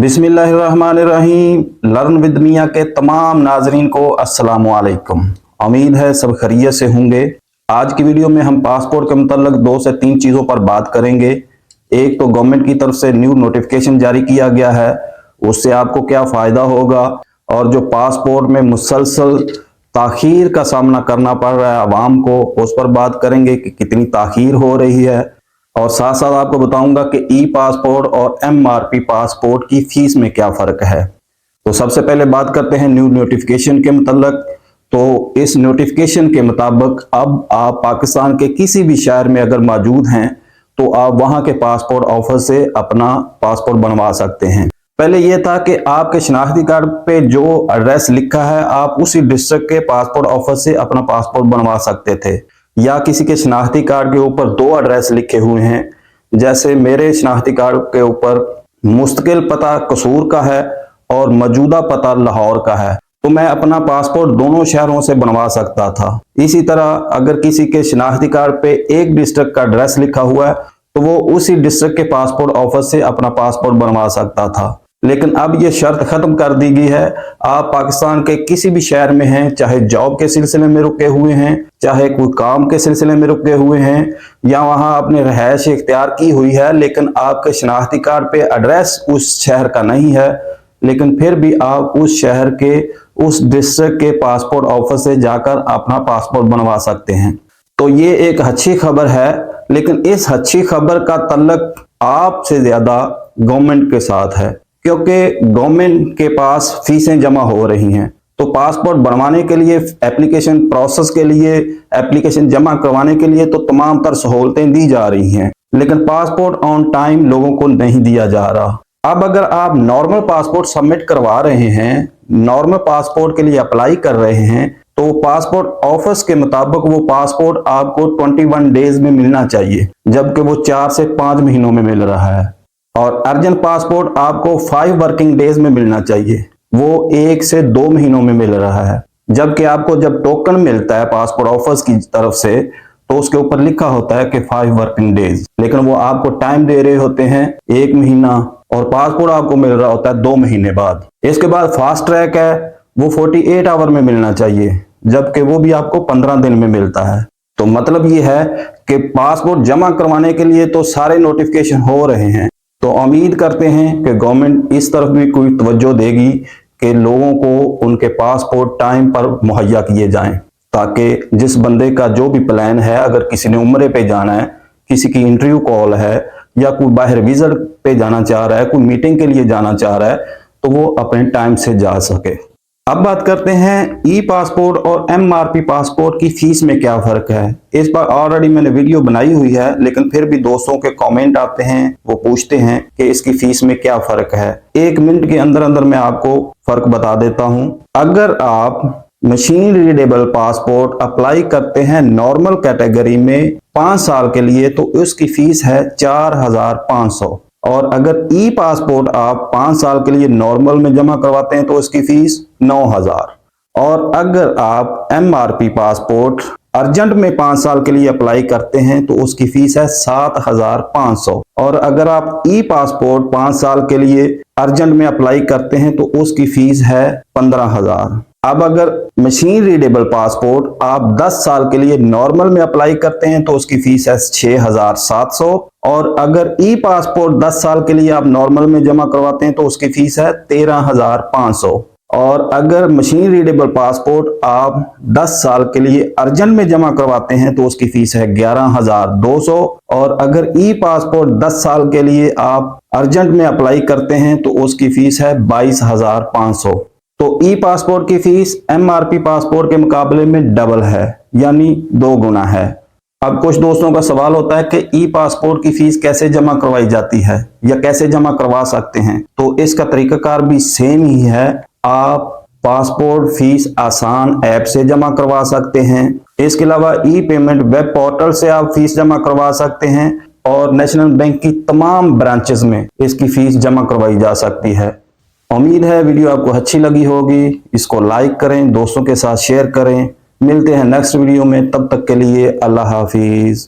बिस्मिल्लाहिर्रहमानिर्रहीम। Learn with मियां के तमाम नाजरीन को अस्सलाम वालेकुम। उम्मीद है सब खैरियत से होंगे। आज की वीडियो में हम पासपोर्ट के मतलब 2 से 3 चीज़ों पर बात करेंगे। एक तो गवर्नमेंट की तरफ से न्यू नोटिफिकेशन जारी किया गया है, उससे आपको क्या फ़ायदा होगा, और जो पासपोर्ट में मुसलसल ताखीर का सामना करना पड़ रहा है आवाम को, उस पर बात करेंगे कि कितनी ताखीर हो रही है। और साथ साथ आपको बताऊंगा कि ई पासपोर्ट और MRP पासपोर्ट की फीस में क्या फ़र्क है। तो सबसे पहले बात करते हैं न्यू नोटिफिकेशन के मतलब। तो इस नोटिफिकेशन के मुताबिक अब आप पाकिस्तान के किसी भी शहर में अगर मौजूद हैं तो आप वहां के पासपोर्ट ऑफिस से अपना पासपोर्ट बनवा सकते हैं। पहले यह था कि आपके शनाख्ती कार्ड पे जो एड्रेस लिखा है आप उसी डिस्ट्रिक्ट के पासपोर्ट ऑफिस से अपना पासपोर्ट बनवा सकते थे, या किसी के शनाख्ती कार्ड के ऊपर 2 एड्रेस लिखे हुए हैं। जैसे मेरे शनाख्ती कार्ड के ऊपर मुस्तकिल पता कसूर का है और मौजूदा पता लाहौर का है, तो मैं अपना पासपोर्ट दोनों शहरों से बनवा सकता था। इसी तरह अगर किसी के शनाख्ती कार्ड पे एक डिस्ट्रिक्ट का एड्रेस लिखा हुआ है तो वो उसी डिस्ट्रिक्ट के पासपोर्ट ऑफिस से अपना पासपोर्ट बनवा सकता था। लेकिन अब ये शर्त खत्म कर दी गई है। आप पाकिस्तान के किसी भी शहर में हैं, चाहे जॉब के सिलसिले में रुके हुए हैं, चाहे कोई काम के सिलसिले में रुके हुए हैं, या वहां आपने रहायश इख्तियार की हुई है, लेकिन आपके शनाख्ती कार्ड पे एड्रेस उस शहर का नहीं है, लेकिन फिर भी आप उस शहर के उस डिस्ट्रिक्ट के पासपोर्ट ऑफिस से जाकर अपना पासपोर्ट बनवा सकते हैं। तो ये एक अच्छी खबर है, लेकिन इस अच्छी खबर का तल्लुक आपसे ज्यादा गवर्नमेंट के साथ है, क्योंकि गवर्नमेंट के पास फीसें जमा हो रही हैं। तो पासपोर्ट बनवाने के लिए, एप्लीकेशन प्रोसेस के लिए, एप्लीकेशन जमा करवाने के लिए तो तमाम तर सहूलतें दी जा रही हैं, लेकिन पासपोर्ट ऑन टाइम लोगों को नहीं दिया जा रहा। अब अगर आप नॉर्मल पासपोर्ट सबमिट करवा रहे हैं, नॉर्मल पासपोर्ट के लिए अप्लाई कर रहे हैं, तो पासपोर्ट ऑफिस के मुताबिक वो पासपोर्ट आपको 21 डेज में मिलना चाहिए, जबकि वो 4 से 5 महीनों में मिल रहा है। और अर्जेंट पासपोर्ट आपको 5 वर्किंग डेज में मिलना चाहिए, वो 1 से 2 महीनों में मिल रहा है। जबकि आपको जब टोकन मिलता है पासपोर्ट ऑफिस की तरफ से तो उसके ऊपर लिखा होता है कि 5 वर्किंग डेज, लेकिन वो आपको टाइम दे रहे होते हैं 1 महीना, और पासपोर्ट आपको मिल रहा होता है 2 महीने बाद। इसके बाद फास्ट ट्रैक है, वो 48 आवर में मिलना चाहिए, जबकि वो भी आपको 15 दिन में मिलता है। तो मतलब ये है कि पासपोर्ट जमा करवाने के लिए तो सारे नोटिफिकेशन हो रहे हैं। तो उम्मीद करते हैं कि गवर्नमेंट इस तरफ भी कोई तवज्जो देगी कि लोगों को उनके पासपोर्ट टाइम पर मुहैया किए जाएं, ताकि जिस बंदे का जो भी प्लान है, अगर किसी ने उम्रे पे जाना है, किसी की इंटरव्यू कॉल है, या कोई बाहर विजिट पे जाना चाह रहा है, कोई मीटिंग के लिए जाना चाह रहा है, तो वो अपने टाइम से जा सके। अब बात करते हैं ई पासपोर्ट और MRP पासपोर्ट की फीस में क्या फर्क है। इस पर ऑलरेडी मैंने वीडियो बनाई हुई है, लेकिन फिर भी दोस्तों के कमेंट आते हैं, वो पूछते हैं कि इसकी फीस में क्या फर्क है। 1 मिनट के अंदर अंदर मैं आपको फर्क बता देता हूं। अगर आप मशीन रीडेबल पासपोर्ट अप्लाई करते हैं नॉर्मल कैटेगरी में 5 साल के लिए, तो उसकी फीस है 4500, और अगर ई पासपोर्ट आप 5 साल के लिए नॉर्मल में जमा करवाते हैं तो उसकी फीस 9000, और अगर आप MRP पासपोर्ट अर्जेंट में 5 साल के लिए अप्लाई करते हैं तो उसकी फीस है 7500, और अगर आप ई पासपोर्ट 5 साल के लिए अर्जेंट में अप्लाई करते हैं तो उसकी फीस है 15000। अब अगर मशीन रीडेबल पासपोर्ट आप 10 साल के लिए नॉर्मल में अप्लाई करते हैं तो उसकी फीस है 6700, और अगर ई पासपोर्ट 10 साल के लिए आप नॉर्मल में जमा करवाते हैं तो उसकी फीस है 13500, और अगर मशीन रीडेबल पासपोर्ट आप 10 साल के लिए अर्जेंट में जमा करवाते हैं तो उसकी फीस है 11200, और अगर ई पासपोर्ट 10 साल के लिए आप अर्जेंट में अप्लाई करते हैं तो उसकी फीस है 22500। तो ई पासपोर्ट की फीस MRP पासपोर्ट के मुकाबले में डबल है, यानी 2 गुना है। अब कुछ दोस्तों का सवाल होता है कि ई पासपोर्ट की फीस कैसे जमा करवाई जाती है या कैसे जमा करवा सकते हैं। तो इसका तरीकाकार भी सेम ही है। आप पासपोर्ट फीस आसान ऐप से जमा करवा सकते हैं। इसके अलावा ई पेमेंट वेब पोर्टल से आप फीस जमा करवा सकते हैं, और नेशनल बैंक की तमाम ब्रांचेस में इसकी फीस जमा करवाई जा सकती है। उम्मीद है वीडियो आपको अच्छी लगी होगी। इसको लाइक करें, दोस्तों के साथ शेयर करें। मिलते हैं नेक्स्ट वीडियो में, तब तक के लिए अल्लाह हाफिज।